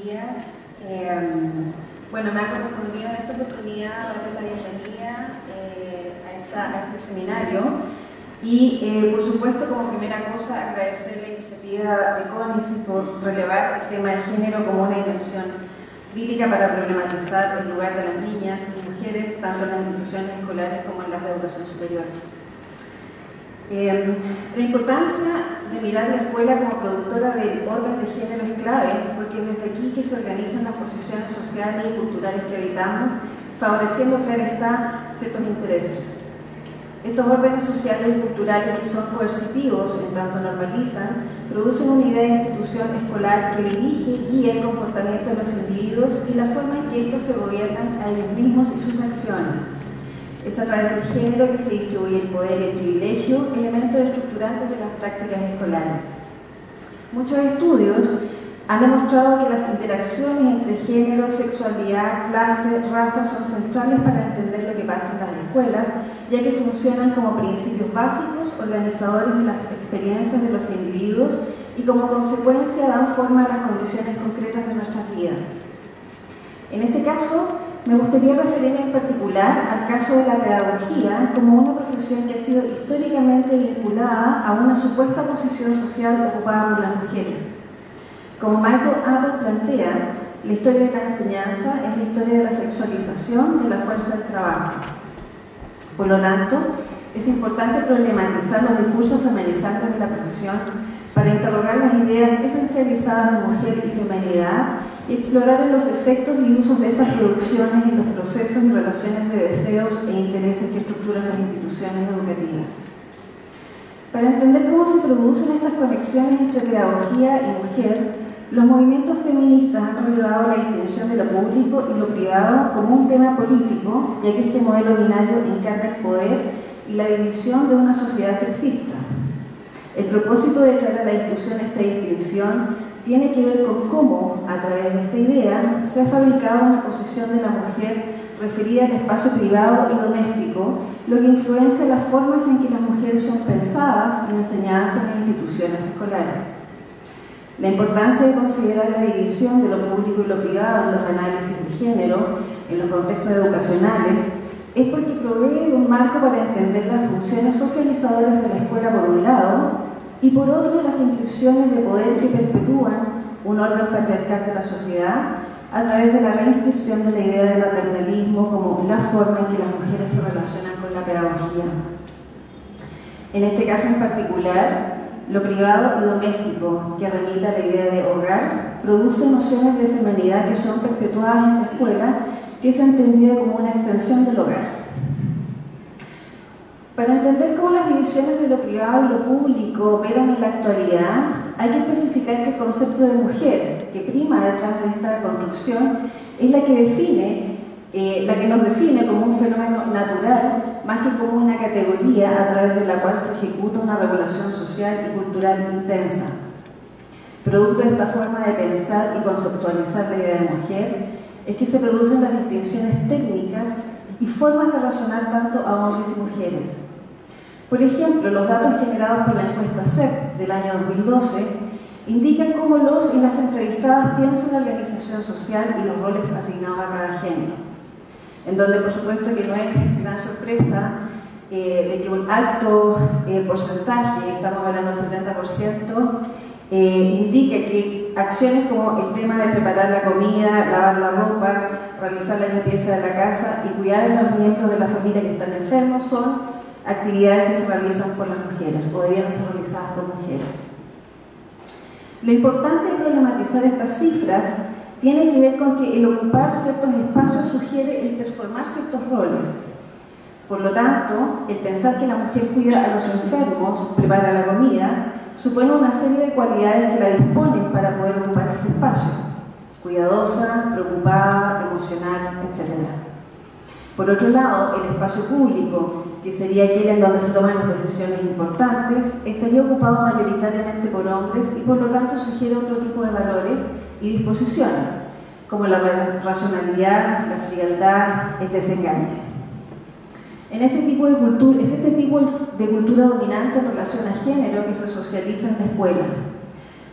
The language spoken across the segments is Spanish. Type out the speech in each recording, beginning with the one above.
días. Bueno, me ha correspondido en esta oportunidad darles la bienvenida a este seminario y, por supuesto, como primera cosa, agradecer la iniciativa de CONICET por relevar el tema de género como una dimensión crítica para problematizar el lugar de las niñas y mujeres, tanto en las instituciones escolares como en las de educación superior. La importancia de mirar la escuela como productora del orden de género es clave, porque es desde aquí que se organizan las posiciones sociales y culturales que habitamos, favoreciendo, claro está, ciertos intereses. Estos órdenes sociales y culturales, que son coercitivos en tanto normalizan, producen una idea de institución escolar que dirige y guía el comportamiento de los individuos y la forma en que estos se gobiernan a ellos mismos y sus acciones. Es a través del género que se distribuye el poder y el privilegio, elementos estructurantes de las prácticas escolares. Muchos estudios han demostrado que las interacciones entre género, sexualidad, clase, raza son centrales para entender lo que pasa en las escuelas, ya que funcionan como principios básicos, organizadores de las experiencias de los individuos y como consecuencia dan forma a las condiciones concretas de nuestras vidas. En este caso, me gustaría referirme en particular al caso de la pedagogía como una profesión que ha sido históricamente vinculada a una supuesta posición social ocupada por las mujeres. Como Michael Abel plantea, la historia de la enseñanza es la historia de la sexualización de la fuerza del trabajo. Por lo tanto, es importante problematizar los discursos feminizantes de la profesión para interrogar las ideas esencializadas de mujer y feminidad y explorar los efectos y usos de estas producciones en los procesos y relaciones de deseos e intereses que estructuran las instituciones educativas. Para entender cómo se producen estas conexiones entre pedagogía y mujer, los movimientos feministas han relevado la distinción de lo público y lo privado como un tema político, ya que este modelo binario encarna el poder y la división de una sociedad sexista. El propósito de traer a la discusión esta distinción tiene que ver con cómo, a través de esta idea, se ha fabricado una posición de la mujer referida al espacio privado y doméstico, lo que influencia las formas en que las mujeres son pensadas y enseñadas en las instituciones escolares. La importancia de considerar la división de lo público y lo privado en los análisis de género, en los contextos educacionales, es porque provee de un marco para entender las funciones socializadoras de la escuela por un lado, y por otro las inscripciones de poder que perpetúan un orden patriarcal de la sociedad a través de la reinscripción de la idea de maternalismo como la forma en que las mujeres se relacionan con la pedagogía. En este caso en particular, lo privado y doméstico, que remite a la idea de hogar, produce nociones de feminidad que son perpetuadas en la escuela, que es entendida como una extensión del hogar. Para entender cómo las divisiones de lo privado y lo público operan en la actualidad, hay que especificar que el concepto de mujer que prima detrás de esta construcción es la que nos define como un fenómeno natural más que como una categoría a través de la cual se ejecuta una regulación social y cultural intensa. Producto de esta forma de pensar y conceptualizar la idea de mujer es que se producen las distinciones técnicas y formas de razonar tanto a hombres y mujeres. Por ejemplo, los datos generados por la encuesta CEP del año 2012 indican cómo los y las entrevistadas piensan la organización social y los roles asignados a cada género, en donde por supuesto que no es gran sorpresa de que un alto porcentaje, estamos hablando del 70%, indica que acciones como el tema de preparar la comida, lavar la ropa, realizar la limpieza de la casa y cuidar a los miembros de la familia que están enfermos son actividades que se realizan por las mujeres o debieran ser realizadas por mujeres. Lo importante de problematizar estas cifras tiene que ver con que el ocupar ciertos espacios sugiere el performar ciertos roles. Por lo tanto, el pensar que la mujer cuida a los enfermos, prepara la comida, supone una serie de cualidades que la disponen para poder ocupar este espacio: cuidadosa, preocupada, emocional, etc. Por otro lado, el espacio público, que sería aquel en donde se toman las decisiones importantes, estaría ocupado mayoritariamente por hombres y por lo tanto sugiere otro tipo de valores y disposiciones, como la racionalidad, la frialdad, el desenganche. Es este tipo de cultura dominante en relación a género que se socializa en la escuela.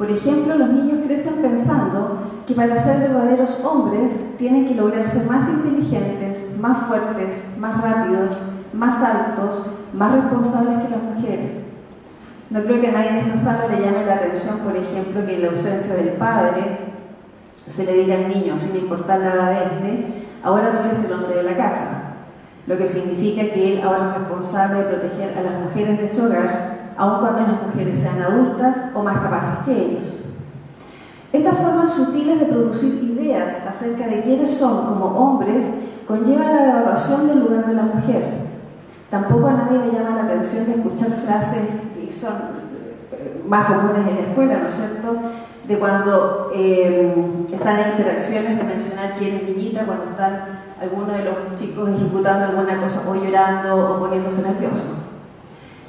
Por ejemplo, los niños crecen pensando que para ser verdaderos hombres tienen que lograr ser más inteligentes, más fuertes, más rápidos, más altos, más responsables que las mujeres. No creo que a nadie en esta sala le llame la atención, por ejemplo, que en la ausencia del padre se le diga al niño, sin importar la edad de este, ahora tú eres el hombre de la casa, lo que significa que él ahora es responsable de proteger a las mujeres de su hogar, aun cuando las mujeres sean adultas o más capaces que ellos. Estas formas sutiles de producir ideas acerca de quiénes son como hombres conllevan la devaluación del lugar de la mujer. Tampoco a nadie le llama la atención de escuchar frases que son más comunes en la escuela, ¿no es cierto?, de cuando están en interacciones de mencionar quién es niñita, cuando están algunos de los chicos ejecutando alguna cosa o llorando o poniéndose nerviosos,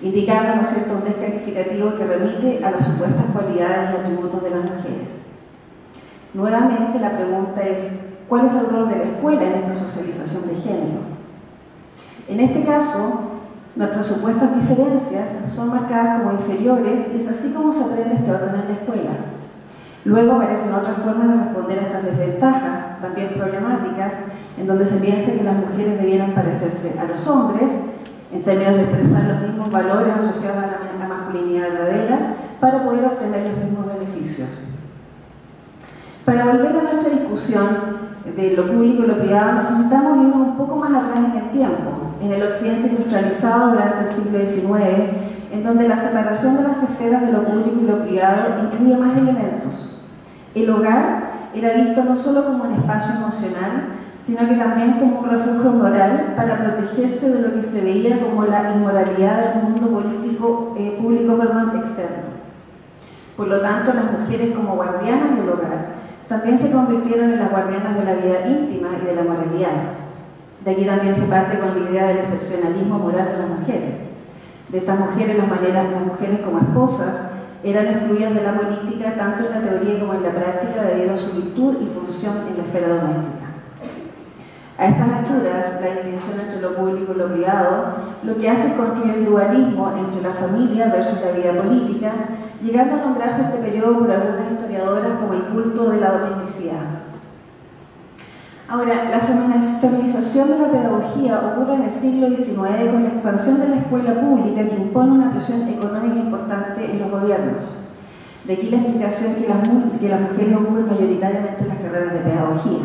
indicando, ¿no es cierto?, un descalificativo que remite a las supuestas cualidades y atributos de las mujeres. Nuevamente la pregunta es, ¿cuál es el rol de la escuela en esta socialización de género? En este caso, nuestras supuestas diferencias son marcadas como inferiores y es así como se aprende este orden en la escuela. Luego aparecen otras formas de responder a estas desventajas, también problemáticas, en donde se piensa que las mujeres debieran parecerse a los hombres, en términos de expresar los mismos valores asociados a la masculinidad verdadera, para poder obtener los mismos beneficios. Para volver a nuestra discusión de lo público y lo privado, necesitamos irnos un poco más atrás en el tiempo, en el occidente industrializado durante el siglo XIX, en donde la separación de las esferas de lo público y lo privado incluye más elementos. El hogar era visto no solo como un espacio emocional, sino que también como un refugio moral para protegerse de lo que se veía como la inmoralidad del mundo público externo. Por lo tanto, las mujeres como guardianas del hogar también se convirtieron en las guardianas de la vida íntima y de la moralidad. De aquí también se parte con la idea del excepcionalismo moral de las mujeres. De estas mujeres, las mujeres como esposas eran excluidas de la política tanto en la teoría como en la práctica debido a su virtud y función en la esfera doméstica. A estas alturas, la distinción entre lo público y lo privado lo que hace es construir el dualismo entre la familia versus la vida política, llegando a nombrarse este periodo por algunas historiadoras como el culto de la domesticidad. Ahora, la feminización de la pedagogía ocurre en el siglo XIX con la expansión de la escuela pública que impone una presión económica importante en los gobiernos. De aquí la explicación que las mujeres ocupen mayoritariamente las carreras de pedagogía.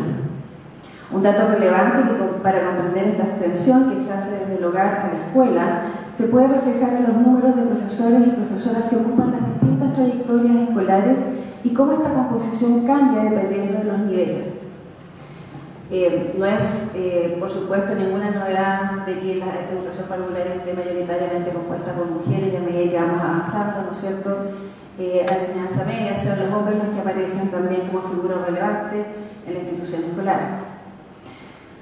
Un dato relevante que para comprender esta extensión que se hace desde el hogar a la escuela se puede reflejar en los números de profesores y profesoras que ocupan las distintas trayectorias escolares y cómo esta composición cambia dependiendo de los niveles. No es, por supuesto, ninguna novedad de que la educación particular esté mayoritariamente compuesta por mujeres y a medida que vamos avanzando, ¿no es cierto?, a enseñanza media, sean los hombres los que aparecen también como figura relevante en la institución escolar.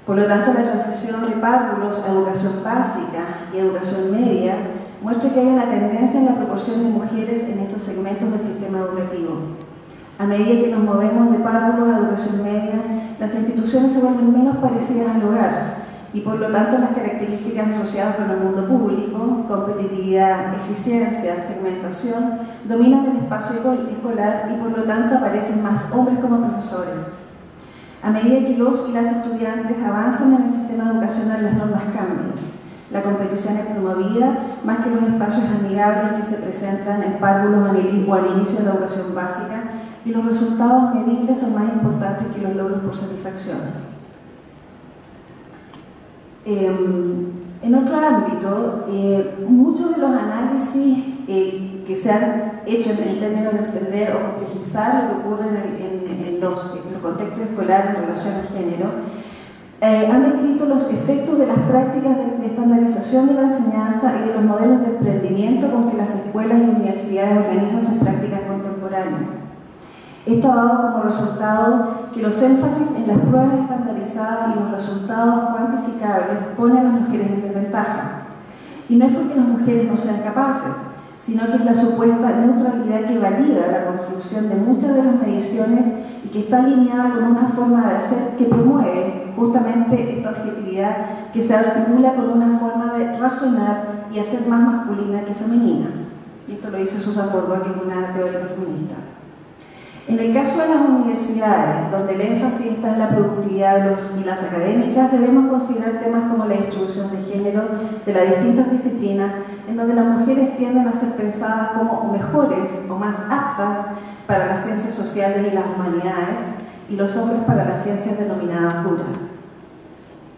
Por lo tanto, la transición de párvulos a educación básica y educación media muestra que hay una tendencia en la proporción de mujeres en estos segmentos del sistema educativo. A medida que nos movemos de párvulos a educación media, las instituciones se vuelven menos parecidas al hogar y por lo tanto las características asociadas con el mundo público, competitividad, eficiencia, segmentación, dominan el espacio escolar y por lo tanto aparecen más hombres como profesores. A medida que los y las estudiantes avanzan en el sistema educacional, las normas cambian. La competición es promovida más que los espacios amigables que se presentan en párvulos o al inicio de la educación básica, y los resultados medibles son más importantes que los logros por satisfacción. En otro ámbito, muchos de los análisis que se han hecho en términos de entender o complejizar lo que ocurre en los contextos escolares en relación al género, han descrito los efectos de las prácticas de estandarización de la enseñanza y de los modelos de emprendimiento con que las escuelas y universidades organizan sus prácticas contemporáneas. Esto ha dado como resultado que los énfasis en las pruebas estandarizadas y los resultados cuantificables ponen a las mujeres en desventaja. Y no es porque las mujeres no sean capaces, sino que es la supuesta neutralidad que valida la construcción de muchas de las mediciones y que está alineada con una forma de hacer que promueve justamente esta objetividad que se articula con una forma de razonar y hacer más masculina que femenina. Y esto lo dice Susan Bordeaux, que es una teórica feminista. En el caso de las universidades, donde el énfasis está en la productividad de los y las académicas, debemos considerar temas como la distribución de género de las distintas disciplinas, en donde las mujeres tienden a ser pensadas como mejores o más aptas para las ciencias sociales y las humanidades, y los hombres para las ciencias denominadas duras.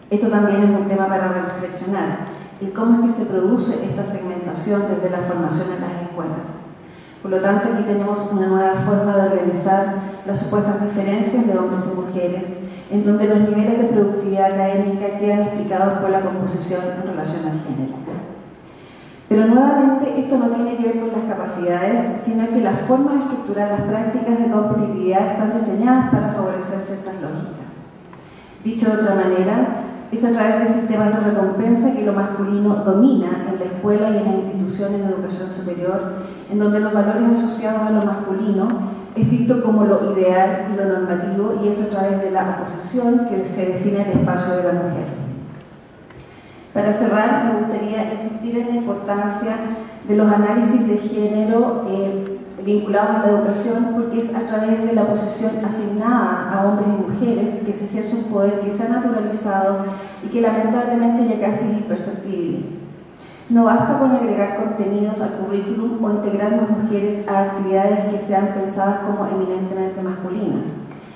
Esto también es un tema para reflexionar, el cómo es que se produce esta segmentación desde la formación en las escuelas. Por lo tanto, aquí tenemos una nueva forma de organizar las supuestas diferencias de hombres y mujeres, en donde los niveles de productividad académica quedan explicados por la composición en relación al género. Pero nuevamente, esto no tiene que ver con las capacidades, sino que las formas de estructurar las prácticas de competitividad están diseñadas para favorecer ciertas lógicas. Dicho de otra manera, es a través de sistemas de recompensa que lo masculino domina en la escuela y en las instituciones de educación superior, en donde los valores asociados a lo masculino es visto como lo ideal y lo normativo, y es a través de la oposición que se define el espacio de la mujer. Para cerrar, me gustaría insistir en la importancia de los análisis de género vinculados a la educación, porque es a través de la posición asignada a hombres y mujeres que se ejerce un poder que se ha naturalizado y que lamentablemente ya casi es imperceptible. No basta con agregar contenidos al currículum o integrar a las mujeres a actividades que sean pensadas como eminentemente masculinas.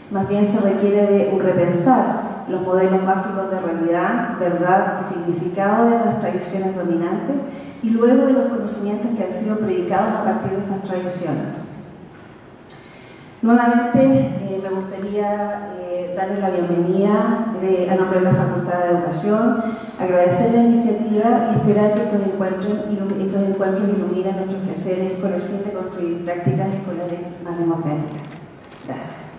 Más bien se requiere de repensar los modelos básicos de realidad, verdad y significado de las tradiciones dominantes, y luego de los conocimientos que han sido predicados a partir de estas tradiciones. Nuevamente, me gustaría darles la bienvenida a nombre de la Facultad de Educación, agradecer la iniciativa y esperar que estos encuentros iluminen nuestros quehaceres con el fin de construir prácticas escolares más democráticas. Gracias.